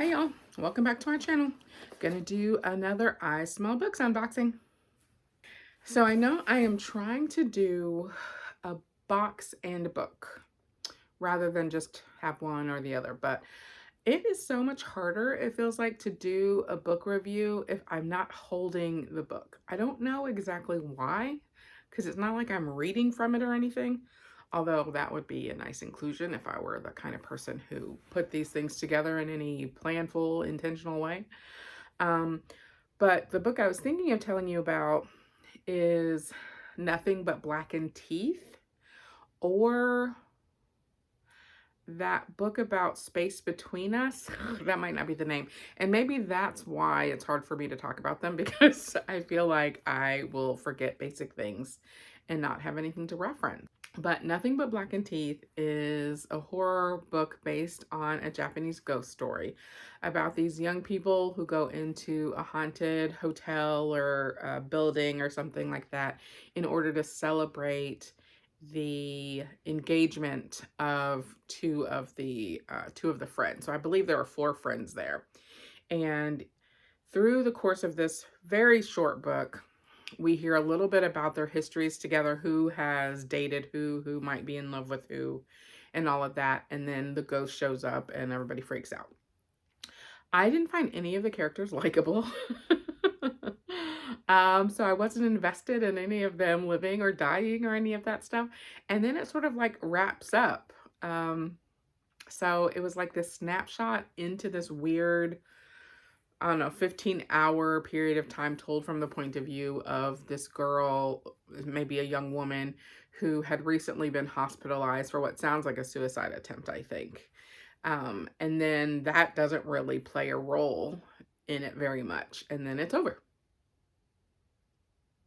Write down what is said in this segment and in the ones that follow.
Hey y'all, welcome back to our channel. Gonna do another I Smell Books unboxing. So I know I am trying to do a box and book rather than just have one or the other, but it is so much harder, it feels like, to do a book review if I'm not holding the book. I don't know exactly why, because it's not like I'm reading from it or anything, although that would be a nice inclusion if I were the kind of person who put these things together in any planful, intentional way. Um, but the book I was thinking of telling you about is Nothing But Blackened Teeth, or that book about space between us. That might not be the name. And maybe that's why it's hard for me to talk about them, because I feel like I will forget basic things and not have anything to reference. But Nothing But Blackened Teeth is a horror book based on a Japanese ghost story about these young people who go into a haunted hotel or a building or something like that in order to celebrate the engagement of two of the friends. So I believe there are four friends there. And through the course of this very short book, we hear a little bit about their histories together, who has dated who might be in love with who, and all of that. And then the ghost shows up and everybody freaks out. I didn't find any of the characters likable. So I wasn't invested in any of them living or dying or any of that stuff. And then it sort of like wraps up. So it was like this snapshot into this weird, I don't know, 15-hour period of time told from the point of view of this girl, maybe a young woman, who had recently been hospitalized for what sounds like a suicide attempt, I think. And then that doesn't really play a role in it very much. And then it's over.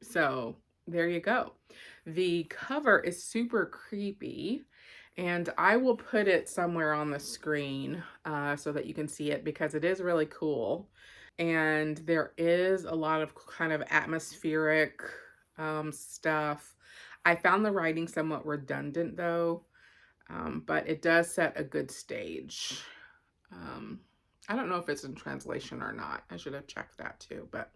So there you go. The cover is super creepy, and I will put it somewhere on the screen so that you can see it, because it is really cool. And there is a lot of kind of atmospheric stuff. I found the writing somewhat redundant though, but it does set a good stage. Um, I don't know if it's in translation or not. I should have checked that too, but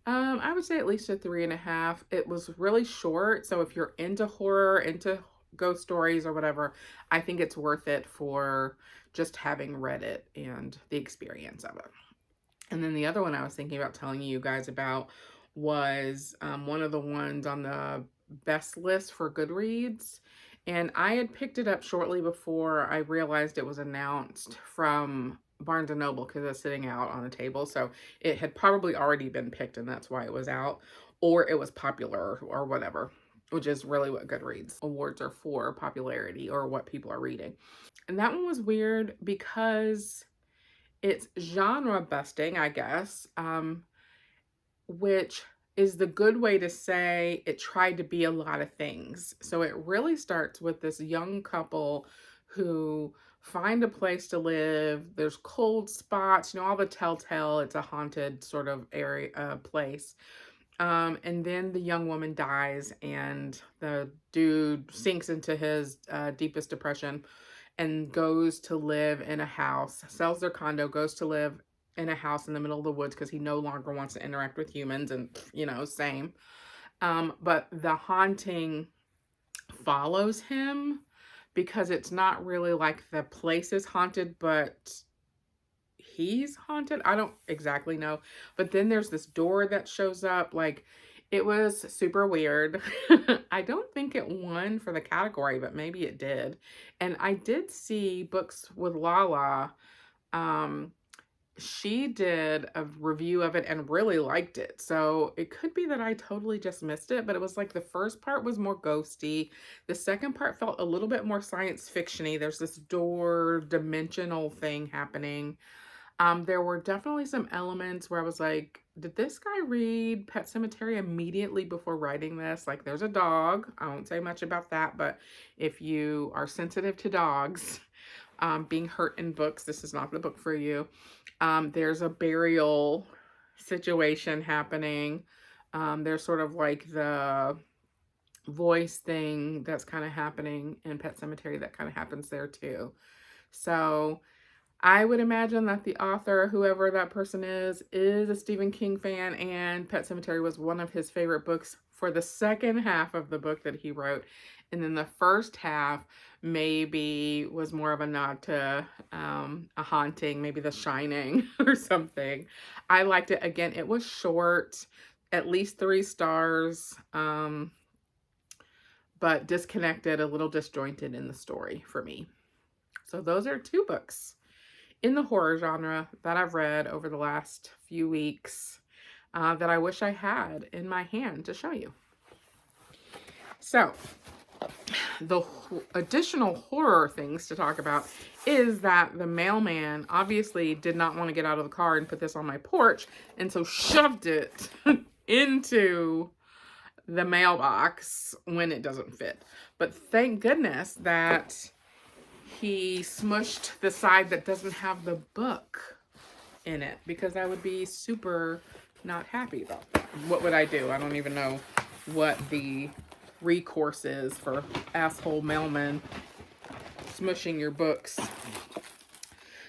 I would say at least a 3.5. It was really short, so if you're into horror, into ghost stories or whatever, I think it's worth it for just having read it and the experience of it. And then the other one I was thinking about telling you guys about was one of the ones on the best list for Goodreads. And I had picked it up shortly before I realized it was announced from Barnes & Noble, because it's sitting out on a table. So it had probably already been picked, and that's why it was out. Or it was popular or whatever, which is really what Goodreads awards are for, popularity or what people are reading. And that one was weird because it's genre busting, I guess, which is the good way to say it tried to be a lot of things. So it really starts with this young couple who find a place to live. There's cold spots, all the telltale, it's a haunted sort of area, place. And then the young woman dies, and the dude sinks into his deepest depression and goes to live in a house, sells their condo, goes to live in a house in the middle of the woods because he no longer wants to interact with humans, and, same. But the haunting follows him because it's not really like the place is haunted, but he's haunted. I don't exactly know. But then there's this door that shows up. Like, it was super weird. I don't think it won for the category, but maybe it did. And I did see Books with Lala. She did a review of it and really liked it. So it could be that I totally just missed it, but it was like the first part was more ghosty. The second part felt a little bit more science fiction-y. There's this door dimensional thing happening. There were definitely some elements where I was like, did this guy read Pet Sematary immediately before writing this? Like, there's a dog. I won't say much about that, but if you are sensitive to dogs being hurt in books, this is not the book for you. There's a burial situation happening. There's sort of like the voice thing that's kind of happening in Pet Sematary that kind of happens there too. So I would imagine that the author, whoever that person is a Stephen King fan, and Pet Sematary was one of his favorite books for the second half of the book that he wrote. And then the first half maybe was more of a nod to a haunting, maybe The Shining or something. I liked it. Again, it was short, at least 3 stars, but disconnected, a little disjointed in the story for me. So those are 2 books in the horror genre that I've read over the last few weeks that I wish I had in my hand to show you. So the additional horror things to talk about is that the mailman obviously did not want to get out of the car and put this on my porch, and so shoved it into the mailbox when it doesn't fit. But thank goodness that he smushed the side that doesn't have the book in it, because I would be super not happy about that. What would I do? I don't even know what the recourse is for asshole mailmen smushing your books.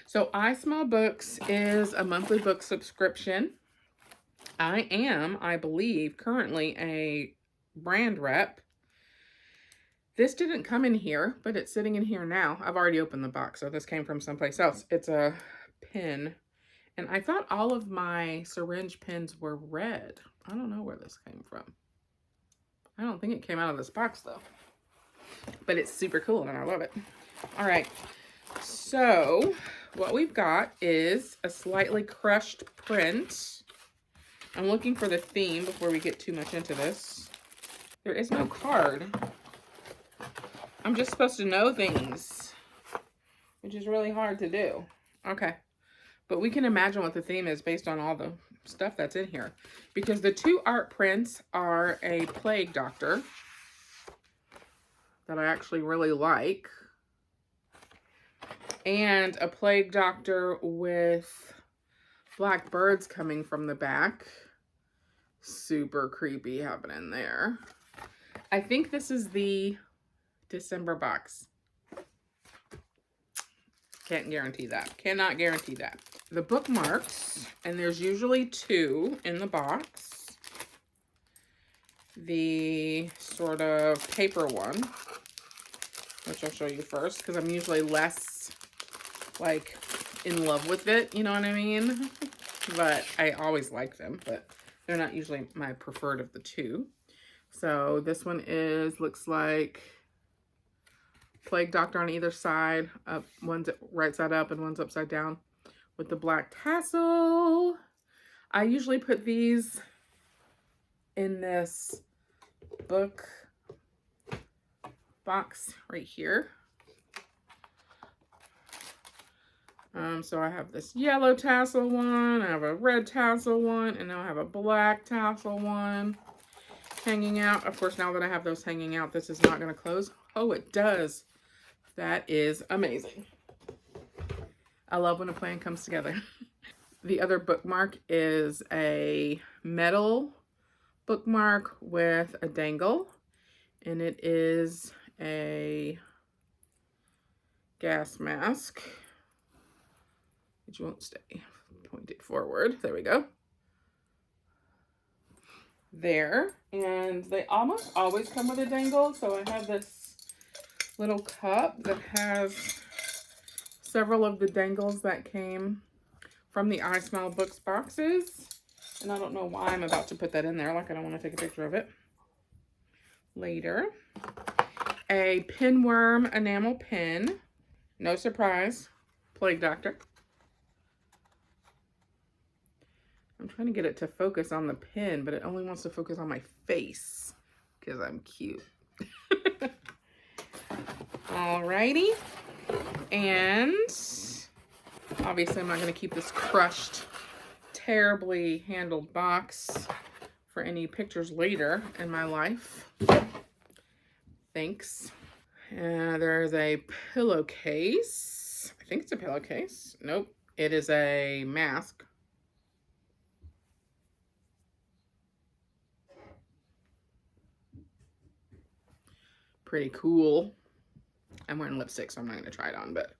So I Smell Books is a monthly book subscription. I am, I believe, currently a brand rep. This didn't come in here, but it's sitting in here now. I've already opened the box, so this came from someplace else. It's a pin. And I thought all of my syringe pins were red. I don't know where this came from. I don't think it came out of this box though. But it's super cool and I love it. All right. So what we've got is a slightly crushed print. I'm looking for the theme before we get too much into this. There is no card. I'm just supposed to know things, which is really hard to do. Okay. But we can imagine what the theme is based on all the stuff that's in here. Because the 2 art prints are a plague doctor that I actually really like, and a plague doctor with black birds coming from the back. Super creepy happening there. I think this is the December box. Can't guarantee that. Cannot guarantee that. The bookmarks, and there's usually 2 in the box. The sort of paper one, which I'll show you first, because I'm usually less, like, in love with it, you know what I mean? But I always like them, but they're not usually my preferred of the 2. So this one looks like Plague Doctor on either side. One's right side up and one's upside down with the black tassel. I usually put these in this book box right here. So I have this yellow tassel one, I have a red tassel one, and now I have a black tassel one hanging out. Of course, now that I have those hanging out, this is not going to close. Oh, it does. That is amazing. I love when a plan comes together. The other bookmark is a metal bookmark with a dangle, and it is a gas mask, which won't stay. Point it forward. There we go. There. And they almost always come with a dangle, so I have this little cup that has several of the dangles that came from the I Smell Books boxes. And I don't know why I'm about to put that in there, like I don't want to take a picture of it later. A pinworm enamel pin. No surprise. Plague Doctor. I'm trying to get it to focus on the pin, but it only wants to focus on my face because I'm cute. Alrighty. And obviously I'm not going to keep this crushed, terribly handled box for any pictures later in my life. Thanks. There's a pillowcase. I think it's a pillowcase. Nope. It is a mask. Pretty cool. I'm wearing lipstick, so I'm not going to try it on, but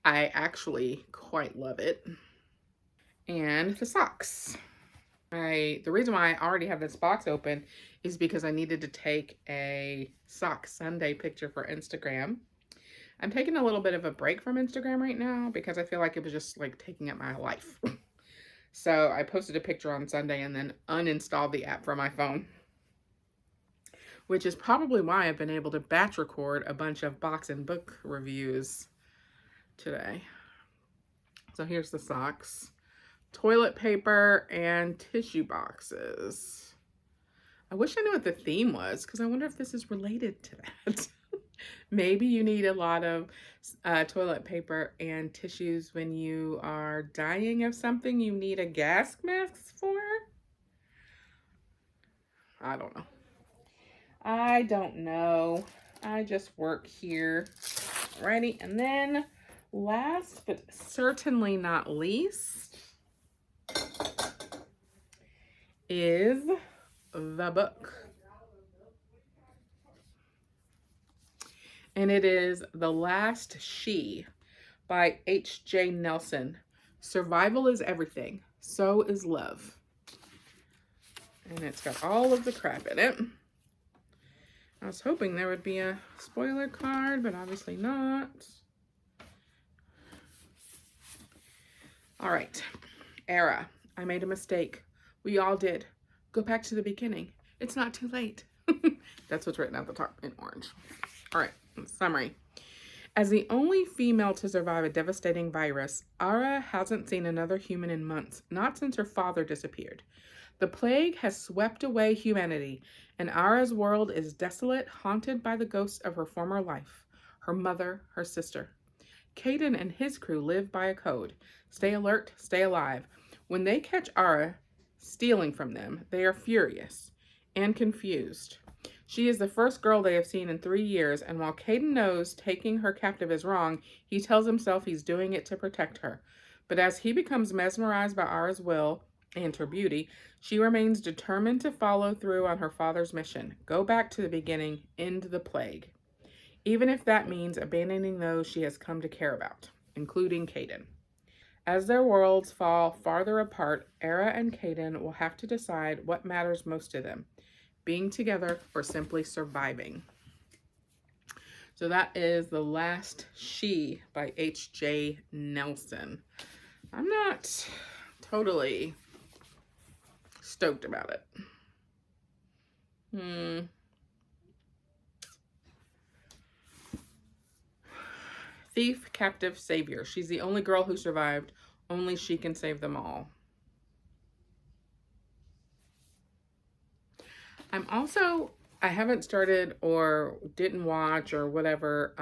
I actually quite love it. And the socks. The reason why I already have this box open is because I needed to take a sock Sunday picture for Instagram. I'm taking a little bit of a break from Instagram right now because I feel like it was just like taking up my life. So I posted a picture on Sunday and then uninstalled the app from my phone, which is probably why I've been able to batch record a bunch of box and book reviews today. So here's the socks, toilet paper, and tissue boxes. I wish I knew what the theme was because I wonder if this is related to that. Maybe you need a lot of toilet paper and tissues when you are dying of something you need a gas mask for. I don't know. I don't know. I just work here. Alrighty, and then last but certainly not least is the book. And it is The Last She by H.J. Nelson. Survival is everything. So is love. And it's got all of the crap in it. I was hoping there would be a spoiler card, but obviously not. All right. Era. I made a mistake. We all did. Go back to the beginning. It's not too late. That's what's written at the top in orange. All right. Summary. As the only female to survive a devastating virus, Ara hasn't seen another human in months, not since her father disappeared. The plague has swept away humanity, and Ara's world is desolate, haunted by the ghosts of her former life, her mother, her sister. Caden and his crew live by a code. Stay alert, stay alive. When they catch Ara stealing from them, they are furious and confused. She is the first girl they have seen in 3 years, and while Caden knows taking her captive is wrong, he tells himself he's doing it to protect her. But as he becomes mesmerized by Ara's will and her beauty, she remains determined to follow through on her father's mission. Go back to the beginning, end the plague. Even if that means abandoning those she has come to care about, including Caden. As their worlds fall farther apart, Ara and Caden will have to decide what matters most to them. Being together or simply surviving. So that is The Last She by H.J. Nelson. I'm not totally stoked about it. Thief, captive, savior. She's the only girl who survived. Only she can save them all. I haven't started or didn't watch or whatever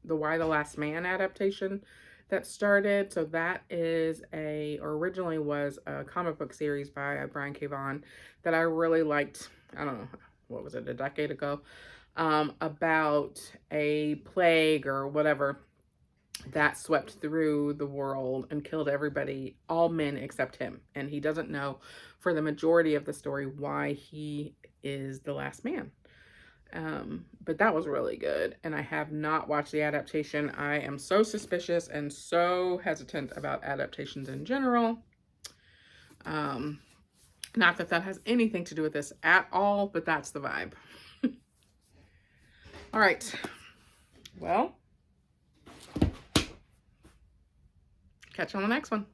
the Y the Last Man adaptation that started. So that is originally was a comic book series by Brian Khaw that I really liked. I don't know, what was it, a decade ago? About a plague or whatever that swept through the world and killed everybody, all men except him. And he doesn't know for the majority of the story why he is the last man. But that was really good. And I have not watched the adaptation. I am so suspicious and so hesitant about adaptations in general. Not that that has anything to do with this at all, but that's the vibe. All right. Well, catch you on the next one.